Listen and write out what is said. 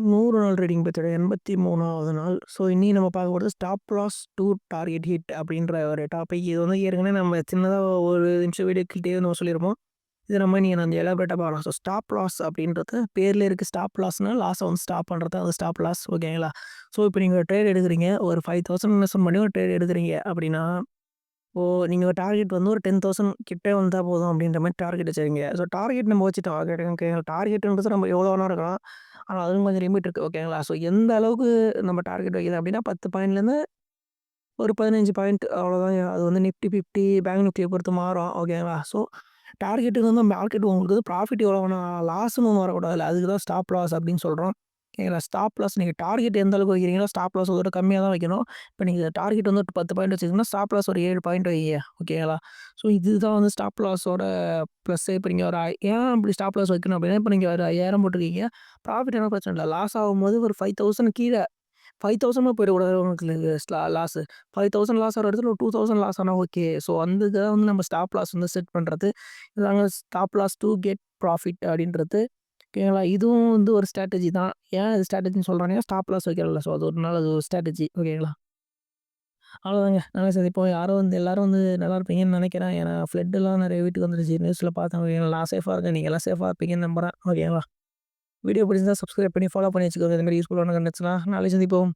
100 நாள் trading method 83வது நாள். So இன்னைக்கு நம்ம பார்க்க போறது stop loss to target hit அப்படின்ற ஒரு டாபிக். இது வந்து ஏற்கனவே நம்ம சின்னதா ஒரு நிமிஷம் வீடியோக்கிட்டே நம்ம சொல்லியிருப்போம். இது நம்ம நீங்க கொஞ்சம் எலாபரேட்டா பார்க்கலாம். ஸோ ஸ்டாப் லாஸ் அப்படின்றது பேர்ல இருக்கு. ஸ்டாப் லாஸ்னா லாஸ வந்து ஸ்டாப் பண்றது அது ஸ்டாப் லாஸ் ஓகேங்களா? ஸோ இப்போ நீங்க ட்ரேட் எடுக்குறீங்க. ஒரு 5000 இன்வெஸ்ட்மென்ட் பண்ணி ஒரு ட்ரேட் எடுக்குறீங்க அப்படின்னா, இப்போ நீங்க டார்கெட் வந்து ஒரு 10,000 கிட்ட வந்தா போதும் அப்படின்ற மாரி டார்கெட் வச்சுருக்கீங்க. ஸோ டார்கெட் நம்ம வச்சுட்டோம். ஓகேங்களா? டார்கெட்ன்றது நம்ம எவ்வளோ வேணா இருக்கலாம். ஆனா அதுவும் கொஞ்சம் லிமிட் இருக்கு. ஓகேங்களா? ஸோ எந்த அளவுக்கு நம்ம டார்கெட் வைக்கிறோம் அப்படின்னா 10 பாயிண்ட்லேருந்து ஒரு 15 பாயிண்ட் அவ்வளோதாங்க. அது வந்து நிஃப்டி 50 பேங்க் நிஃப்டிய பொறுத்து மாறும். ஓகேங்களா? ஸோ டார்கெட்டுக்கு வந்து மார்க்கெட் உங்களுக்கு ப்ராஃபிட் எவ்வளோ வேணா லாஸ்ன்னு ஒண்ணு வரக்கூடாதுல்ல. அதுக்கு தான் ஸ்டாப் லாஸ் அப்படின்னு சொல்றோம். ஓகேங்களா? ஸ்டாப் லாஸ் நீங்க டார்கெட் எந்த அளவுக்கு வைக்கிறீங்களோ ஸ்டாப் லாஸ் அதோட கம்மியா தான் வைக்கணும். இப்ப நீங்க டார்கெட் வந்து ஒரு 10 பாயிண்ட் வச்சிருக்கீங்கன்னா, ஸ்டாப் லாஸ் ஒரு 7 பாயிண்ட் வைங்க. ஓகேங்களா? ஸோ இதுதான் வந்து ஸ்டாப் லாஸோட ப்ளஸ்ஸே. இப்ப நீங்க ஒரு ஏன் இப்படி ஸ்டாப் லாஸ் வைக்கணும் அப்படின்னா, இப்ப நீங்க ஒரு 5000 போட்டிருக்கீங்க. ப்ராஃபிட் ஆனா பிரச்சனை இல்ல. லாஸ் ஆகும்போது ஒரு 5000 கீழ 5000 போயிடக்கூடாது உங்களுக்கு லாஸு. 5000 லாஸ் ஆகுற இடத்துல ஒரு 2000 லாஸ் ஆனா ஓகே. ஸோ அந்த இத வந்து நம்ம ஸ்டாப் லாஸ் வந்து செட் பண்றது. இதாங்க stop loss to get profit அப்படின்றது. ஓகேங்களா? இதுவும் வந்து ஒரு ஸ்ட்ராட்டஜி தான். ஏன் இது ஸ்ட்ராட்டஜின்னு சொல்றாங்கன்னா, ஸ்டாப் லாஸ் வைக்கிறோம்ல. ஸோ அது ஒரு நல்ல ஒரு ஸ்ட்ராட்டஜி. ஓகேங்களா? அவ்வளோதாங்க. நல்லா சந்திப்போம். யாரும் வந்து எல்லாரும் வந்து நல்லா இருப்பீங்கன்னு நெனைக்கிறேன். ஏன்னா ஃப்ளட்டெல்லாம் நெறைய வீட்டுக்கு வந்துருச்சு. நியூஸ்ல பார்த்தேன். ஓகேங்களா? நான் சேஃபா இருக்கேன். நீங்க எல்லாம் சேஃபா இருப்பீங்கன்னு நம்புறேன். ஓகேங்களா? வீடியோ பிடிச்சிருந்தா சப்ஸ்கிரைப் பண்ணி ஃபாலோ பண்ணி வச்சுக்கோங்க. இந்த மாரி யூஸ்ஃபுல்லான கண்டென்ட்ஸ்லாம். நாளைக்கு சந்திப்போம்.